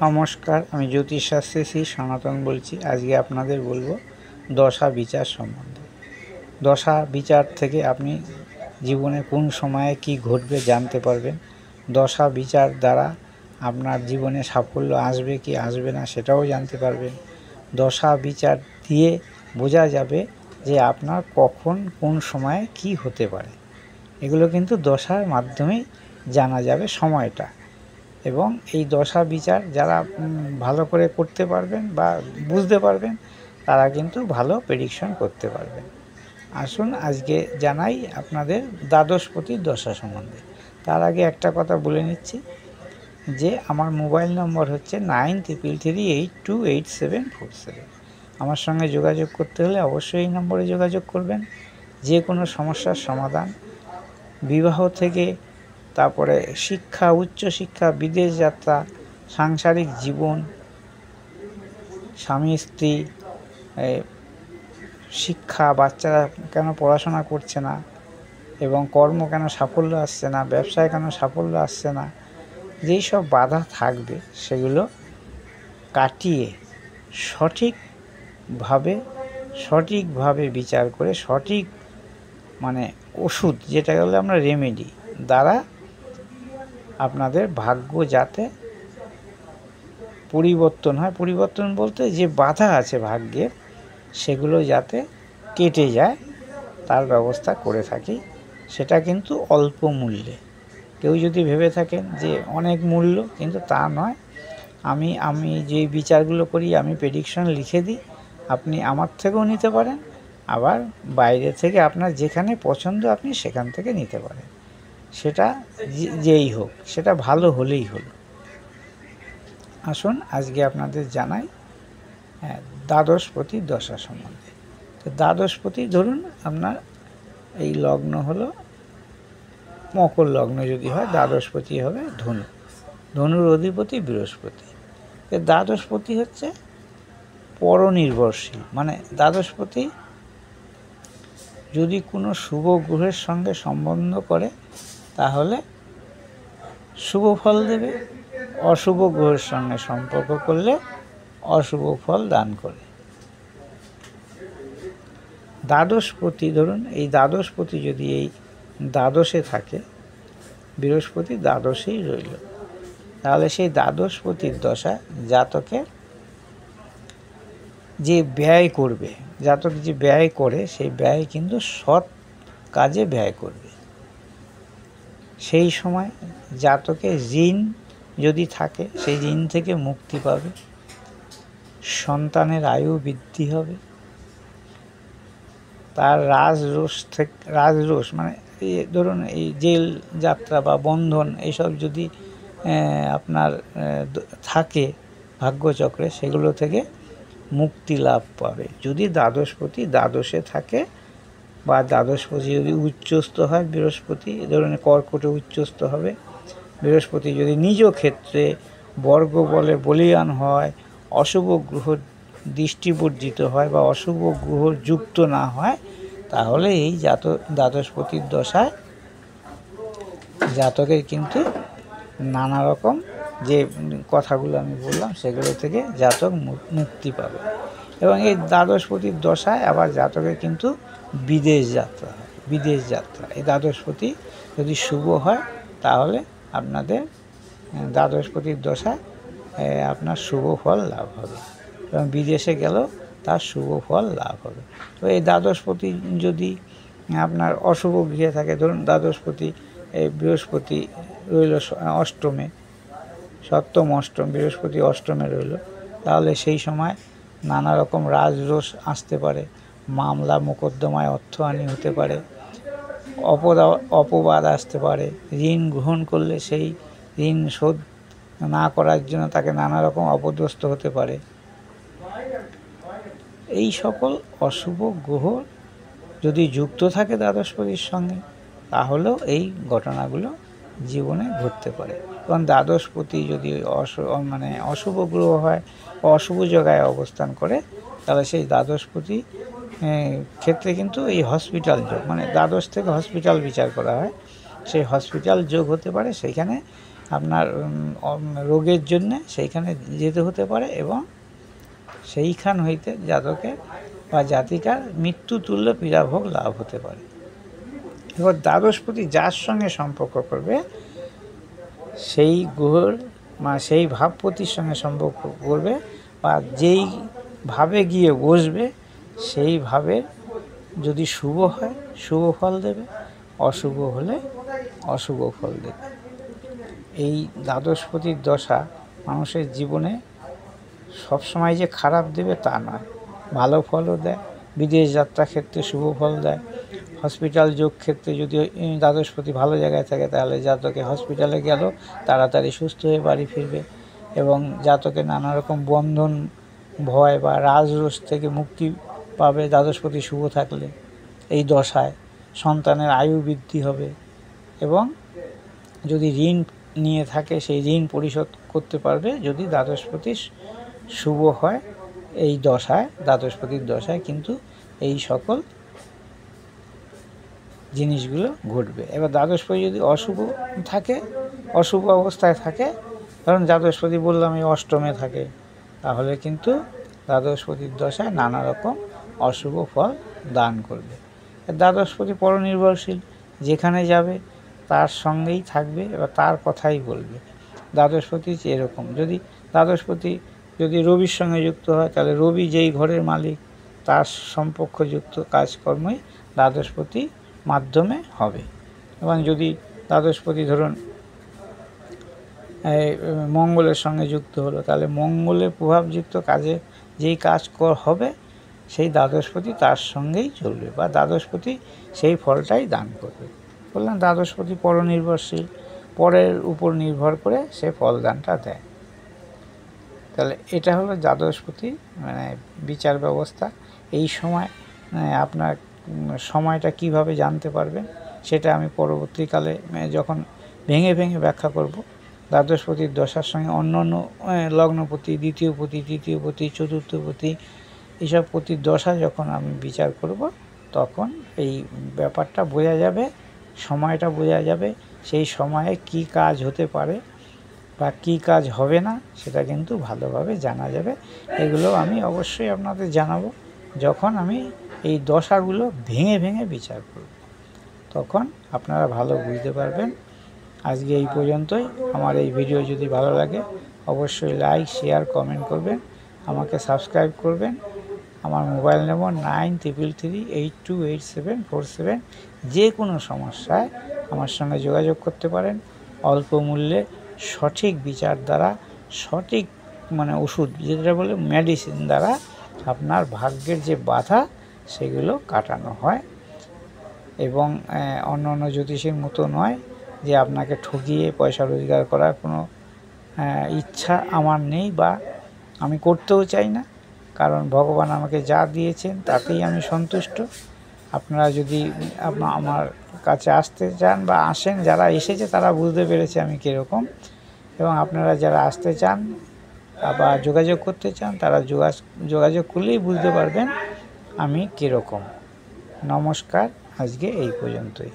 নমস্কার, আমি জ্যোতিষশাস্ত্রী শ্রী সনাতন বলছি। আজকে আপনাদের বলবো দশা বিচার সম্বন্ধে। দশা বিচার থেকে আপনি জীবনে কোন সময়ে কি ঘটবে জানতে পারবেন। দশা বিচার দ্বারা আপনার জীবনে সাফল্য আসবে কি আসবে না সেটাও জানতে পারবেন। দশা বিচার দিয়ে বোঝা যাবে যে আপনার কখন কোন সময়ে কি হতে পারে। এগুলো কিন্তু দশার মাধ্যমেই জানা যাবে সময়টা। এবং এই দশা বিচার যারা ভালো করে করতে পারবেন বা বুঝতে পারবেন তারা কিন্তু ভালো প্রেডিকশন করতে পারবেন। আসুন আজকে জানাই আপনাদের দ্বাদশপতির দশা সম্বন্ধে। তার আগে একটা কথা বলে নিচ্ছি যে আমার মোবাইল নম্বর হচ্ছে 9333828747। আমার সঙ্গে যোগাযোগ করতে হলে অবশ্যই এই নম্বরে যোগাযোগ করবেন। যে কোনো সমস্যার সমাধান, বিবাহ থেকে তারপরে শিক্ষা, উচ্চশিক্ষা, বিদেশ যাত্রা, সাংসারিক জীবন, স্বামী স্ত্রী, শিক্ষা, বাচ্চারা কেন পড়াশোনা করছে না এবং কর্ম কেন সাফল্য আসছে না, ব্যবসায় কেন সাফল্য আসছে না, যেই সব বাধা থাকবে সেগুলো কাটিয়ে সঠিকভাবে বিচার করে সঠিক ওষুধ, যেটা বলে আমরা রেমেডি দ্বারা আপনাদের ভাগ্য যাতে পরিবর্তন হয়, পরিবর্তন বলতে যে বাধা আছে ভাগ্যের সেগুলো যাতে কেটে যায় তার ব্যবস্থা করে থাকি। সেটা কিন্তু অল্প মূল্যে। কেউ যদি ভেবে থাকেন যে অনেক মূল্য, কিন্তু তা নয়। আমি যে বিচারগুলো করি, আমি প্রেডিকশন লিখে দিই, আপনি আমার থেকেও নিতে পারেন, আবার বাইরে থেকে আপনার যেখানে পছন্দ আপনি সেখান থেকে নিতে পারেন। সেটা যেই হোক, সেটা ভালো হলেই হলো। আসুন আজকে আপনাদের জানাই দ্বাদশপতি দশা সম্বন্ধে। তো দ্বাদশপতি ধরুন আপনার এই লগ্ন হলো মকর লগ্ন, যদি হয় দ্বাদশপতি হবে ধনু। ধনুর অধিপতি বৃহস্পতি। দ্বাদশপতি হচ্ছে পরনির্ভরশীল, দ্বাদশপতি যদি কোনো শুভ গ্রহের সঙ্গে সম্বন্ধ করে তাহলে শুভ ফল দেবে, অশুভ গ্রহের সঙ্গে সম্পর্ক করলে অশুভ ফল দান করে। দ্বাদশপতি ধরুন এই দ্বাদশপতি যদি এই দ্বাদশে থাকে, বৃহস্পতি দ্বাদশেই রইল, তাহলে সেই দ্বাদশপতির দশা জাতকে যে ব্যয় করবে, জাতক যে ব্যয় করে সেই ব্যয় কিন্তু সৎ কাজে ব্যয় করবে। সেই সময় জাতকে ঋণ যদি থাকে সেই ঋণ থেকে মুক্তি পাবে, সন্তানের আয়ু বৃদ্ধি হবে, তার রাজরোষ ধরুন এই জেল যাত্রা বা বন্ধন এইসব যদি আপনার থাকে ভাগ্যচক্রে, সেগুলো থেকে মুক্তি লাভ পাবে যদি দ্বাদশপতি দ্বাদশে থাকে, বা দ্বাদশপতি যদি উচ্চস্থ হয় বৃহস্পতি, ধরুন কর্কটে উচ্চস্থ হবে বৃহস্পতি, যদি নিজ ক্ষেত্রে বর্গ বলে বলীয়ান হয়, অশুভ গ্রহ দৃষ্টিবর্জিত হয় বা অশুভ গ্রহ যুক্ত না হয়, তাহলে এই দ্বাদশপতির দশায় জাতকের কিন্তু নানা রকম যে কথাগুলো আমি বললাম সেগুলো থেকে জাতক মুক্তি পাবে। এবং এই দ্বাদশপতির দশায় আবার জাতকের কিন্তু বিদেশ যাত্রা এই দ্বাদশপতি যদি শুভ হয় তাহলে আপনাদের দ্বাদশপতির দশায় আপনার শুভ ফল লাভ হবে এবং বিদেশে গেলেও তার শুভ ফল লাভ হবে। তো এই দ্বাদশপতি যদি আপনার অশুভ গৃহে থাকে, ধরুন দ্বাদশপতি এই বৃহস্পতি রইল অষ্টমে, সপ্তম অষ্টম, বৃহস্পতি অষ্টমে রইল, তাহলে সেই সময় নানা রকম রাজরোষ আসতে পারে, মামলা মোকদ্দমায় অর্থহানি হতে পারে, অপবাদ আসতে পারে, ঋণ গ্রহণ করলে সেই ঋণ শোধ না করার জন্য তাকে নানা রকম অপদস্থ হতে পারে। এই সকল অশুভ গ্রহ যদি যুক্ত থাকে দ্বাদশপতির সঙ্গে, তাহলেও এই ঘটনাগুলো জীবনে ঘটতে পারে। এবং দ্বাদশপতি যদি অশুভ গ্রহ হয় বা অশুভ জায়গায় অবস্থান করে, তাহলে সেই দ্বাদশপতি ক্ষেত্রে কিন্তু এই হসপিটাল যোগ, দ্বাদশ থেকে হসপিটাল বিচার করা হয়, সেই হসপিটাল যোগ হতে পারে। সেইখানে আপনার রোগের জন্যে সেইখানে যেতে হতে পারে এবং সেইখান হইতে জাতকের বা জাতিকার মৃত্যুতুল্য পীড়াভোগ লাভ হতে পারে। এবার দ্বাদশপতি যার সঙ্গে সম্পর্ক করবে সেই গ্রহর সেই ভাবপতির সঙ্গে সম্পর্ক করবে বা যেই ভাবে গিয়ে বসবে সেই ভাবে যদি শুভ হয় শুভ ফল দেবে, অশুভ হলে অশুভ ফল দেবে। এই দ্বাদশপতির দশা মানুষের জীবনে সবসময় যে খারাপ দেবে তা নয়, ভালো ফলও দেয়। বিদেশ যাত্রা ক্ষেত্রে শুভ ফল দেয়। হসপিটাল যোগ ক্ষেত্রে যদি দ্বাদশপতি ভালো জায়গায় থাকে তাহলে জাতকে হসপিটালে গেল তাড়াতাড়ি সুস্থ হয়ে বাড়ি ফিরবে এবং জাতকে নানা রকম বন্ধন, ভয় বা রাজরোষ থেকে মুক্তি পাবে দ্বাদশপতি শুভ থাকলে। এই দশায় সন্তানের আয়ু বৃদ্ধি হবে এবং যদি ঋণ নিয়ে থাকে সেই ঋণ পরিশোধ করতে পারবে যদি দ্বাদশপতি শুভ হয়। এই দশায় দ্বাদশপতির দশায় কিন্তু এই সকল জিনিসগুলো ঘটবে। এবার দ্বাদশপতি যদি অশুভ থাকে, অশুভ অবস্থায় থাকে, ধরুন দ্বাদশপতি বললাম এই অষ্টমে থাকে, তাহলে কিন্তু দ্বাদশপতির দশায় নানা রকম অশুভ ফল দান করবে। দ্বাদশপতি পরনির্ভরশীল, যেখানে যাবে তার সঙ্গেই থাকবে এবার তার কথাই বলবে। দ্বাদশপতি এরকম, যদি দ্বাদশপতি যদি রবির সঙ্গে যুক্ত হয় তাহলে রবি যেই ঘরের মালিক তার সম্পর্কযুক্ত কাজকর্মই দ্বাদশপতি মাধ্যমে হবে। এবং যদি দ্বাদশপতি ধরুন মঙ্গলের সঙ্গে যুক্ত হলো তাহলে মঙ্গলের প্রভাবযুক্ত কাজে যেই কাজ হবে সেই দ্বাদশপতি তার সঙ্গেই চলবে বা দ্বাদশপতি সেই ফলটাই দান করবে। বললাম দ্বাদশপতি পরনির্ভরশীল, পরের উপর নির্ভর করে সে ফলদানটা দেয়। তাহলে এটা হলো দ্বাদশপতি বিচার ব্যবস্থা। এই সময় আপনার সময়টা কিভাবে জানতে পারবেন সেটা আমি পরবর্তীকালে যখন ভেঙে ভেঙে ব্যাখ্যা করব। দ্বাদশপতির দশার সঙ্গে অন্য অন্য লগ্নপতি, দ্বিতীয়পতি, তৃতীয়পতি, চতুর্থপতি এইসব পতির দশা যখন আমি বিচার করব তখন এই ব্যাপারটা বোঝা যাবে, সময়টা বোঝা যাবে, সেই সময়ে কি কাজ হতে পারে বা কী কাজ হবে না সেটা কিন্তু ভালোভাবে জানা যাবে। এগুলো আমি অবশ্যই আপনাদের জানাবো যখন আমি এই দশাগুলো ভেঙে ভেঙে বিচার করব, তখন আপনারা ভালো বুঝতে পারবেন। আজকে এই পর্যন্তই। আমার এই ভিডিও যদি ভালো লাগে অবশ্যই লাইক, শেয়ার, কমেন্ট করবেন, আমাকে সাবস্ক্রাইব করবেন। আমার মোবাইল নম্বর 9333828747। যে কোনো সমস্যায় আমার সঙ্গে যোগাযোগ করতে পারেন। অল্প মূল্যে সঠিক বিচার দ্বারা, সঠিক ওষুধ যেটা বলে মেডিসিন দ্বারা আপনার ভাগ্যের যে বাধা সেগুলো কাটানো হয় এবং অন্য অন্য জ্যোতিষীর মতো নয় যে আপনাকে ঠকিয়ে পয়সা রোজগার করার কোনো ইচ্ছা আমার নেই বা আমি করতেও চাই না, কারণ ভগবান আমাকে যা দিয়েছেন তাতেই আমি সন্তুষ্ট। আপনারা যদি আমার কাছে আসতে চান বা আসেন, যারা এসেছে তারা বুঝতে পেরেছে আমি কীরকম, এবং আপনারা যারা আসতে চান বা যোগাযোগ করতে চান তারা যোগাযোগ করলেই বুঝতে পারবেন আমি কীরকম। নমস্কার, আজকে এই পর্যন্তই।